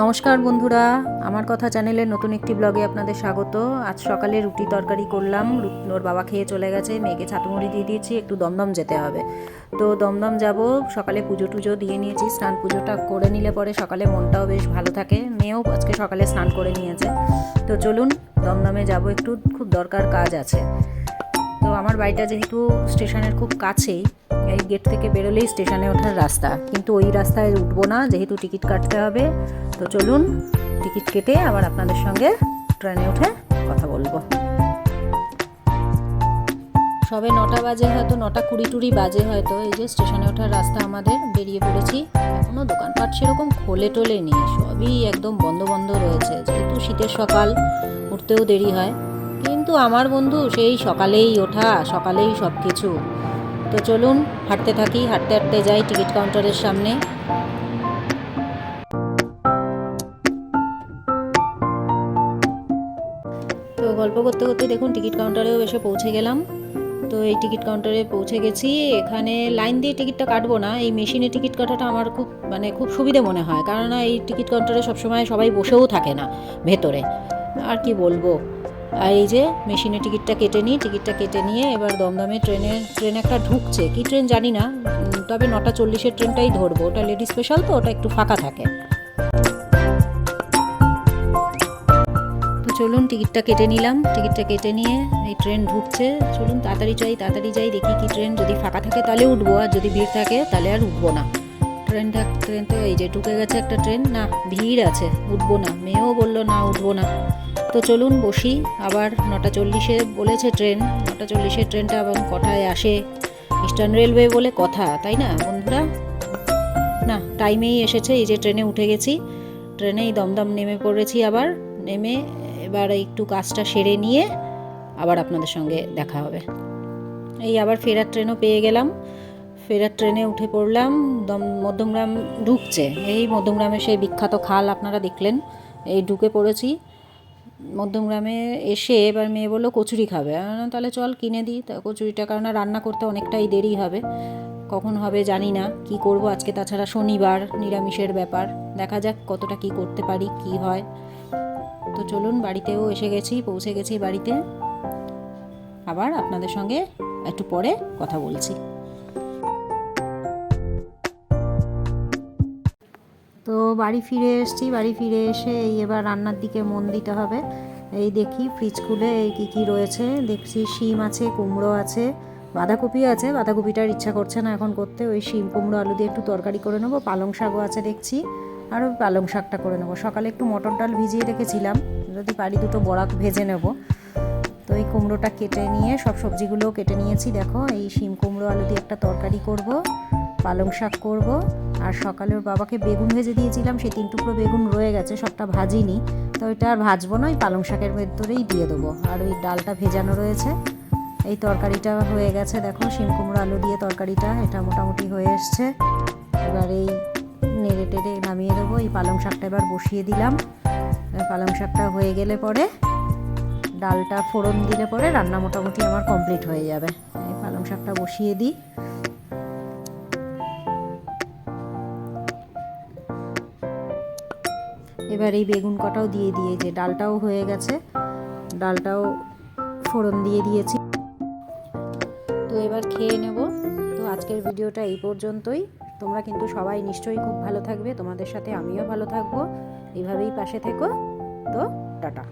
নমস্কার বন্ধুরা, আমার কথা চ্যানেলের নতুন একটি ব্লগে আপনাদের স্বাগত। আজ সকালে রুটি তরকারি করলাম। ওর বাবা খেয়ে চলে গেছে, মেয়েকে ছাতুমুড়ি দিয়ে দিয়েছি, একটু দমদম যেতে হবে। তো দমদম যাব, সকালে পুজো টুজো দিয়ে নিয়েছি। স্নান পুজোটা করে নিলে পরে সকালে মনটাও বেশ ভালো থাকে। মেয়েও আজকে সকালে স্নান করে নিয়েছে। তো চলুন দমদমে যাব, একটু খুব দরকার কাজ আছে। তো আমার বাড়িটা যেহেতু স্টেশনের খুব কাছেই, এই গেট থেকে বেরোলেই স্টেশনে ওঠার রাস্তা, কিন্তু ওই রাস্তায় উঠবো না, যেহেতু টিকিট কাটতে হবে। তো চলুন টিকিট কেটে আবার আপনাদের সঙ্গে ট্রেনে উঠে কথা বলবো। সবে 9টা বাজে, হয়তো 9:20 বাজে হয়তো। এই যে স্টেশনে ওঠার রাস্তা আমাদের, বেরিয়ে পড়েছি। এখনও দোকানপাট সেরকম খোলে টোলে নেই, সবই একদম বন্ধ বন্ধ রয়েছে। যেহেতু শীতের সকাল, উঠতেও দেরি হয়, কিন্তু আমার বন্ধু সেই সকালেই ওঠা, সকালেই সব কিছু। তো চলুন হাঁটতে থাকি, হাঁটতে হাঁটতে যাই টিকিট কাউন্টারের সামনে। তো গল্প করতে করতে দেখুন টিকিট কাউন্টারেও এসে পৌঁছে গেলাম। তো এই টিকিট কাউন্টারে পৌঁছে গেছি। এখানে লাইন দিয়ে টিকিটটা কাটবো না, এই মেশিনে টিকিট কাটাটা আমার খুব সুবিধে মনে হয়, কারণ এই টিকিট কাউন্টারে সবসময় সবাই বসেও থাকে না ভেতরে। আর কি বলবো, আর এই যে মেশিনে টিকিটটা কেটে নিই, টিকিটটা কেটে নিয়ে এবার দমদমে ট্রেন একটা ঢুকছে, কি ট্রেন জানি না, তবে 9:40 ট্রেনটাই ধরবো। ওটা লেডি স্পেশাল, তো ওটা একটু ফাঁকা থাকে। তো চলুন টিকিটটা কেটে নিলাম, টিকিটটা কেটে নিয়ে এই ট্রেন ঢুকছে। চলুন তাড়াতাড়ি যাই, দেখি কি ট্রেন। যদি ফাঁকা থাকে তাহলে উঠবো, আর যদি ভিড় থাকে তাহলে আর উঠবো না। ট্রেন তো এই যে ঢুকে গেছে একটা ট্রেন। না, ভিড় আছে, উঠবো না। মেয়েও বললো না, উঠবো না। তো চলুন বসি। আবার 9:40 বলেছে ট্রেন, 9:40 ট্রেনটা আবার কটায় আসে? ইস্টার্ন রেলওয়ে বলে কথা, তাই না বন্ধুরা? না, টাইমেই এসেছে। এই যে ট্রেনে উঠে গেছি, ট্রেনেই দমদম নেমে পড়েছি। আবার নেমে এবার একটু কাজটা সেরে নিয়ে আবার আপনাদের সঙ্গে দেখা হবে। এই আবার ফেরার ট্রেনও পেয়ে গেলাম, ফেরার ট্রেনে উঠে পড়লাম। মধ্যমগ্রাম ঢুকছে, এই মধ্যমগ্রামে সেই বিখ্যাত খাল আপনারা দেখলেন। এই ঢুকে পড়েছি মধ্যমগ্রামে। এসে এবার মেয়ে বললো কচুরি খাবে, তাহলে চল কিনে দিই। তা কচুরিটা, কারণ রান্না করতে অনেকটাই দেরি হবে, কখন হবে জানি না, কি করব আজকে। তাছাড়া শনিবার, নিরামিষের ব্যাপার, দেখা যাক কতটা কি করতে পারি, কি হয়। তো চলুন, বাড়িতেও এসে গেছি, পৌঁছে গেছি বাড়িতে। আবার আপনাদের সঙ্গে একটু পরে কথা বলছি। তো বাড়ি ফিরে এসেছি, বাড়ি ফিরে এসে এই এবার রান্নার দিকে মন দিতে হবে। এই দেখি ফ্রিজ খুলে এই কী রয়েছে, দেখছি শিম আছে, কুমড়ো আছে, বাঁধাকপি আছে। বাঁধাকপিটার ইচ্ছা করছে না এখন করতে, ওই শিম কুমড়ো আলু দিয়ে একটু তরকারি করে নেবো। পালং শাকও আছে দেখছি, আর ওই পালং শাকটা করে নেবো। সকালে একটু মটর ডাল ভিজিয়ে রেখেছিলাম, যদি পারি 2টো বড়া ভেজে নেব। তো এই কুমড়োটা কেটে নিয়ে সব সবজিগুলোও কেটে নিয়েছি। দেখো, এই শিম কুমড়ো আলু দিয়ে একটা তরকারি করব, পালং শাক করব। আর সকালে ওর বাবাকে বেগুন ভেজে দিয়েছিলাম, সেই 3 টুকরো বেগুন রয়ে গেছে, সবটা ভাজিনি। তো ওইটা আর ভাজবো না, ওই পালং শাকের ভেতরেই দিয়ে দেবো। আর ওই ডালটা ভেজানো রয়েছে। এই তরকারিটা হয়ে গেছে, দেখো শিম কুমড়ো আলু দিয়ে তরকারিটা, এটা মোটামুটি হয়ে এসছে। এবার এই নেড়ে টেড়ে নামিয়ে দেবো। এই পালং শাকটা এবার বসিয়ে দিলাম। পালং শাকটা হয়ে গেলে পরে ডালটা ফোড়ন দিলে পরে রান্না মোটামুটি আমার কমপ্লিট হয়ে যাবে। এই পালং শাকটা বসিয়ে দিই। এবার এই বেগুন কটাও দিয়ে যে ডালটাও হয়ে গেছে, ডালটাও ফোড়ন দিয়ে দিয়েছি। তো এবার খেয়ে নেব। তো আজকের ভিডিওটা এই পর্যন্তই। তোমরা কিন্তু সবাই নিশ্চয়ই খুব ভালো থাকবে, তোমাদের সাথে আমিও ভালো থাকবো। এইভাবেই পাশে থেকো। তো টাটা।